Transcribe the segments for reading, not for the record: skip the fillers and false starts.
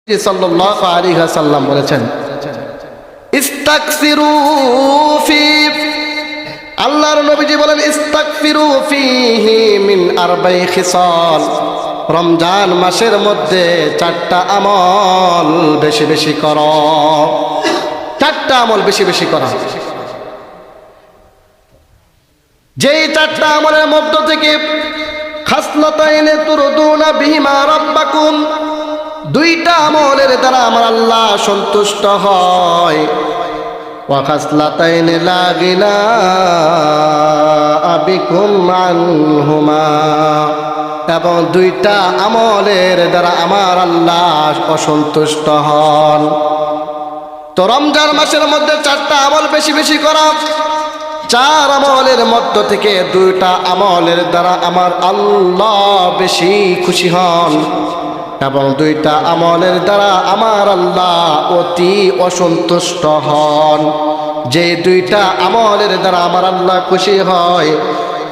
সাল্লাল্লাহু আলাইহি ওয়াসাল্লাম বলেছেন, ইস্তাগফিরু ফি, আল্লাহর নবীজি বলেন ইস্তাগফিরু ফিহি মিন আরবা'i খিসাল, রমজান মাসের মধ্যে চারটা আমল বেশি বেশি করো, চারটা আমল বেশি বেশি করো। যেই চারটা আমলের মধ্য থেকে খাসলাতাইনে তুরদুনা বিহিমা রাব্বাকুম, দুইটা আমলের দ্বারা আমার আল্লাহ সন্তুষ্ট হয়। ওয়া খাসলাতাইনে লা গিনা বিকুম আনহুমা, এবং দুইটা আমলের দ্বারা আমার আল্লাহ অসন্তুষ্ট হন। তো রমজান মাসের মধ্যে চারটা আমল বেশি বেশি করা, চার আমলের মধ্য থেকে দুইটা আমলের দ্বারা আমার আল্লাহ বেশি খুশি হন, এবং দুইটা আমলের দ্বারা আমার আল্লাহ অতি অসন্তুষ্ট হন। যে দুইটা আমলের দ্বারা আমার আল্লাহ খুশি হয়,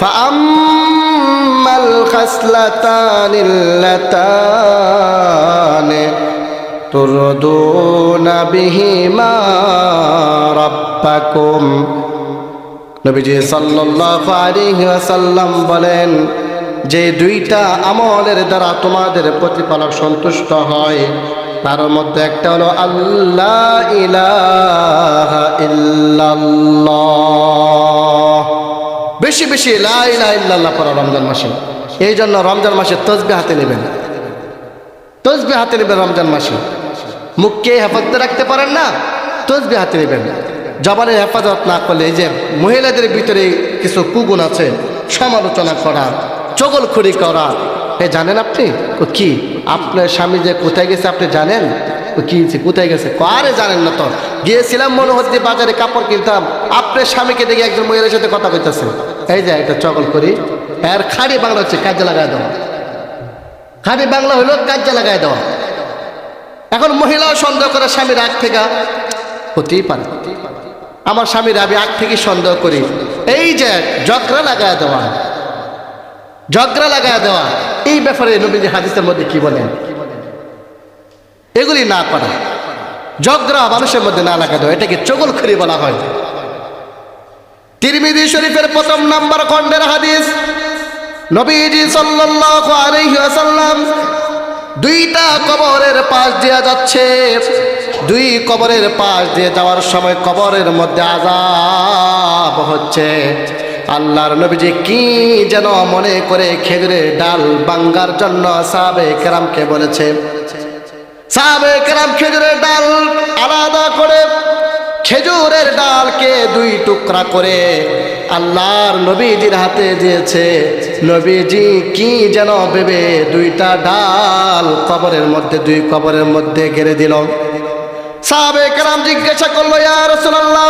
ফাআম্মাল খাসলাতানিল্লাতানি তুরদুনা বিহিমা রাব্বাকুম, নবীজি সাল্লাল্লাহু আলাইহি ওয়াসাল্লাম বলেন, যে দুইটা আমলের দ্বারা তোমাদের প্রতিপালক সন্তুষ্ট হয়, তার মধ্যে একটা হলো আল্লাহ ইলাহা ইল্লাল্লাহ, বেশি বেশি লা ইলাহা ইল্লাল্লাহ পড়া রমজান মাসে। এই জন্য রমজান মাসে তাসবিহ হাতে নেবেন, তাসবিহ হাতে নেবেন রমজান মাসে। মুখকে হেফাজতে রাখতে পারেন না, তাসবিহ হাতে নেবেন। জবানের হেফাজত না করলে, এই যে মহিলাদের ভিতরে কিছু কুগুণ আছে, সমালোচনা করা, চগলখড়ি করা, এ জানেন আপনি কি আপনার স্বামী যে কোথায় গেছে আপনি জানেন? কি কোথায় গেছে? আরে জানেন না তো, গিয়েছিলাম মনে হচ্ছে বাজারে কাপড় কিনতাম, আপনার স্বামীকে দেখে একজন মহিলার সাথে কথা কইতেছে। এই যে একটা চগলখড়ি, এর খাঁটি বাংলা হচ্ছে কাজে লাগায় দেওয়া, খাঁটি বাংলা হইল কাজে লাগায় দেওয়া। এখন মহিলাও সন্দেহ করে স্বামীর আগ থেকে, হতেই পারে আমার স্বামীর আমি আগ থেকে সন্দেহ করি, এই যে ঝগড়া লাগায় দেওয়া, ঝগড়া লাগায় দেওয়া, এই ব্যাপারে নবীজি হাদিসের মধ্যে কি বলেন? এগুলি না করা, ঝগড়া মানুষের মধ্যে না লাগা দেওয়া, এটাকে চগলখড়ি বলা হয়। তিরমিজি শরীফের প্রথম নাম্বার খণ্ডের হাদিস, নবীজি সাল্লাল্লাহু আলাইহি ওয়াসাল্লাম দুইটা কবরের পাশ দিয়ে যাচ্ছে, দুই কবরের পাশ দিয়ে যাওয়ার সময় কবরের মধ্যে আযাব হচ্ছে। আল্লাহর নবীজি কি যেন মনে করে খেজুরের ডাল ভাঙার জন্য সাহাবে কেরামকে বলেছে। সাহাবে কেরাম খেজুরের ডাল আলাদা করে, খেজুরের ডালকে দুই টুকরা করে আল্লাহর নবীজির হাতে দিয়েছে। নবীজি কি যেন ভেবে দুইটা ডাল কবরের মধ্যে, দুই কবরের মধ্যে গেড়ে দিল। সাহাবে কেরাম জিজ্ঞাসা করলো, ইয়া রাসূলুল্লাহ,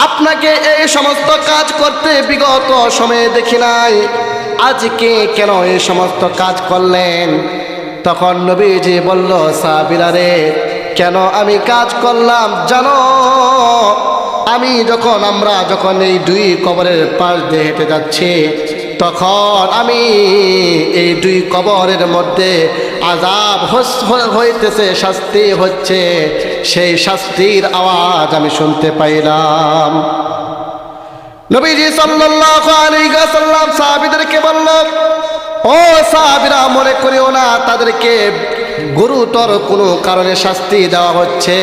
আপনাকে এই সমস্ত কাজ করতে বিগত সময়ে দেখি নাই, আজকে কেন এই সমস্ত কাজ করলেন? তখন নবীজি বলল, সাহাবীরা রে, কেন আমি কাজ করলাম জানো? আমরা যখন এই দুই কবরের পাশ দিয়ে হেঁটে যাচ্ছি, তখন আমি এই দুই কবরের মধ্যে আযাব হইতেছে, শাস্তি হচ্ছে, সেই শাস্তির আওয়াজ আমি শুনতে পাইলাম। নবীজি সাল্লাল্লাহু আলাইহি ওয়াসাল্লাম সাহাবীদেরকে বলল, ও সাহাবীরা, মনে করিও না তাদেরকে গুরুতর কোনো কারণে শাস্তি দেওয়া হচ্ছে,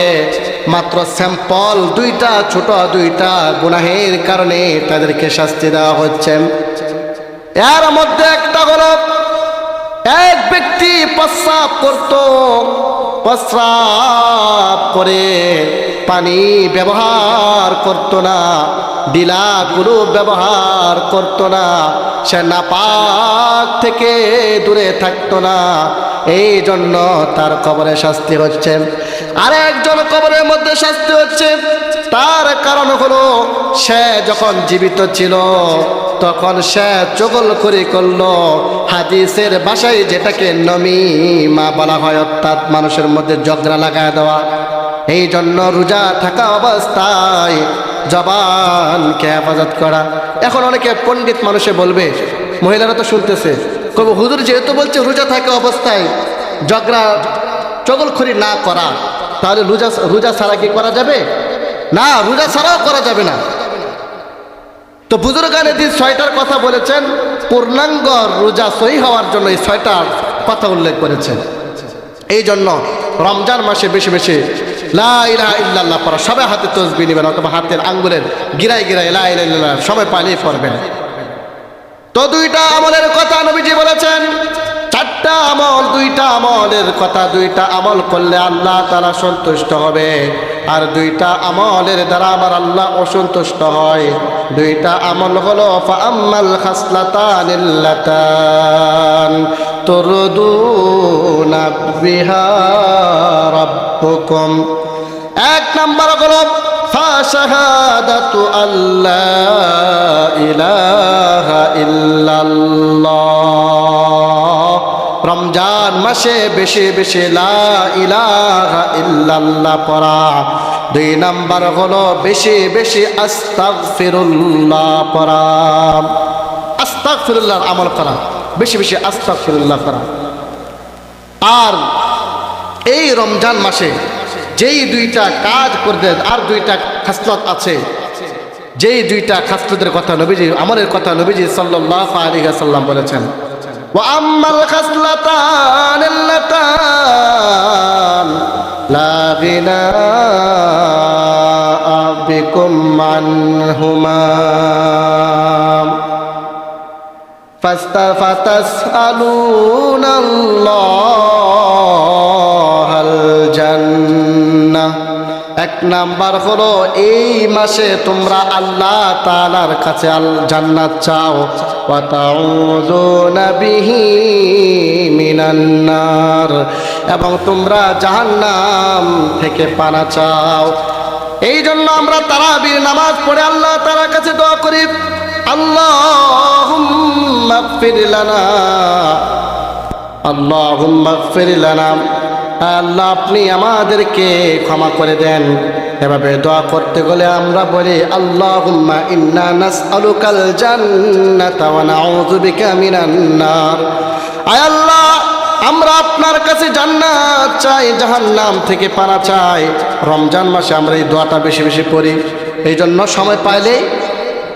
মাত্র স্যাম্পল দুইটা, ছোট দুইটা গুনাহের কারণে তাদেরকে শাস্তি দেওয়া হচ্ছে। এর মধ্যে একটা হলো, এক ব্যক্তি প্রস্রাব করত, প্রস্রাব করে পানি ব্যবহার করত না, ডিলা কোনো ব্যবহার করত না, সে নাপাক থেকে দূরে থাকতো না, এই জন্য তার কবরে শাস্তি হচ্ছে। আরেকজন কবরের মধ্যে শাস্তি হচ্ছে, তার কারণ হলো সে যখন জীবিত ছিল তখন সে চগলখড়ি করলো, হাদিসের ভাষায় যেটাকে নমিমা বলা হয়, অর্থাৎ মানুষের মধ্যে ঝগড়া লাগায় দেওয়া। এই জন্য রোজা থাকা অবস্থায় জবানকে হেফাজত করা। এখন অনেকে পণ্ডিত মানুষে বলবে, মহিলারা তো শুনতেছে, কবে হুজুর যেহেতু বলছে রোজা থাকা অবস্থায় ঝগড়া চগলখড়ি না করা, তাহলে রোজা ছাড়া কি করা যাবে? না, রোজা ছাড়াও করা যাবে না। তো বুজুর্গানে দিন 6টার কথা বলেছেন, পূর্ণাঙ্গ রোজা সহি হওয়ার জন্য এই 6টার কথা উল্লেখ করেছেন। এই জন্য রমজান মাসে বেশি বেশি লা ইলাহা ইল্লাল্লাহ পড়া, সবাই হাতে তসবিহ নেবেন অথবা হাতের আঙ্গুলের গিরায় গিরায় লা ইলাহা ইল্লাল্লাহ সবাই পালিয়ে পড়বেন। তো 2টা আমলের কথা নবীজি বলেছেন, 4টা আমল, 2টা আমলের কথা, 2টা আমল করলে আল্লাহ তাআলা সন্তুষ্ট হবে, আর 2টা আমলের দ্বারা আমার আল্লাহ অসন্তুষ্ট হয়। 2টা আমল হলো ফাআম্মাল খাসলাতানিল্লাতান তুরদুনা বিহা রাব্বুকুম। 1 নাম্বার হলো ফাশাহাদাতু আল্লাহ ইলাহা ইল্লাল্লাহ। রমজান মাসে বেশি বেশি লা ইলাহা ইল্লাল্লাহ পড়া। 2 নাম্বার হলো বেশি বেশি আস্তাগফিরুল্লাহ পড়া, আস্তাগফিরুল্লাহর আমল করা, বেশি বেশি আস্তাগফিরুল্লাহ করা। আর এই রমজান মাসে যেই 2টা কাজ করতে, আর 2টা খাসলত আছে, যেই 2টা খাসলতের কথা নবীজি, আমলের কথা নবীজি সাল্লাল্লাহু আলাইহি ওয়াসাল্লাম বলেছেন, ওয়া আম্মাল খাসলাতান আল্লাতান লা গিনা বিকুম আনহুমা ফাতাসআলুনাল্লাহাল জান্নাহ। 1 নাম্বার হলো এই মাসে তোমরা আল্লাহ তাআলার কাছে জান্নাত চাও, ওয়া তাউযুনা বিহি মিনান নার, এবং তোমরা জাহান্নাম থেকে পানা চাও। এই জন্য আমরা তারাবির নামাজ পড়ে আল্লাহ তাআলার কাছে দোয়া করি, আল্লাহুম্মা গফির লানা, আল্লাহুম্মা গফির লানা, আল্লাহ আপনি আমাদেরকে ক্ষমা করে দেন। এভাবে দোয়া করতে গেলে আমরা বলি আল্লাহুম্মা ইন্না নাসআলুকাল জান্নাতা ওয়া নাউযু বিকা মিনান নার। আয় আল্লাহ, আমরা আপনার কাছে জান্নাত চাই, জাহান্নাম থেকে পানা চাই। রমজান মাসে আমরা এই দোয়াটা বেশি বেশি পড়ি। এই জন্য সময় পাইলেই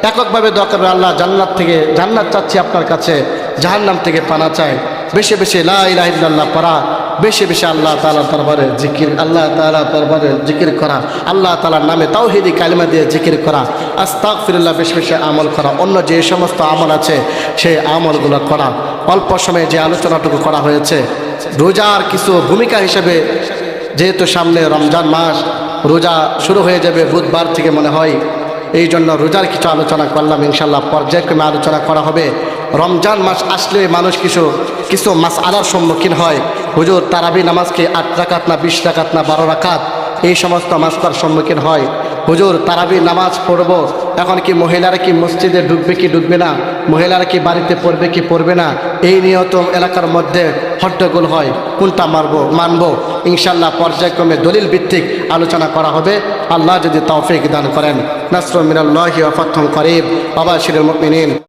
এককভাবে দোয়া করবে, আল্লাহ জান্নাত থেকে, জান্নাত চাচ্ছি আপনার কাছে, জাহান্নাম থেকে পানা চাই। বেশি বেশি লা ইলাহা ইল্লাল্লাহ পড়া, বেশি বেশি আল্লাহ তাআলার দরবারে জিকির, আল্লাহ তাআলার দরবারে জিকির করা, আল্লাহ তাআলার নামে তাওহীদি কালিমা দিয়ে জিকির করা, আস্তাগফিরুল্লাহ বেশি বেশি আমল করা, অন্য যে সমস্ত আমল আছে সেই আমলগুলো করা। অল্প সময়ে যে আলোচনাটুকু করা হয়েছে, রোজার কিছু ভূমিকা হিসেবে, যেহেতু সামনে রমজান মাস, রোজা শুরু হয়ে যাবে বুধবার থেকে মনে হয়, এই জন্য রোজার কিছু আলোচনা করলাম। ইনশাল্লাহ পর্যায়ক্রমে আলোচনা করা হবে। রমজান মাস আসলে মানুষ কিছু মাসআলার সম্মুখীন হয়, হুজুর তারাবি নামাজকে 8 রাকাত না 20 রাকাত না 12 রাকাত, এই সমস্ত মাসলার সম্মুখীন হয়। হুজুর তারাবি নামাজ পড়ব, এখন কি মহিলারা কি মসজিদে ঢুকবে কি ঢুকবে না, মহিলারা কি বাড়িতে পড়বে কি পড়বে না, এই নিয়ত এলাকার মধ্যে হট্টগোল হয়, কোনটা মানব। ইনশাল্লাহ পর্যায়ক্রমে দলিল ভিত্তিক আলোচনা করা হবে, আল্লাহ যদি তৌফিক দান করেন। নাসরুম মিনাল্লাহি ওয়া ফাতহুন করিব ওয়া বাশিরিল মুমিনিন।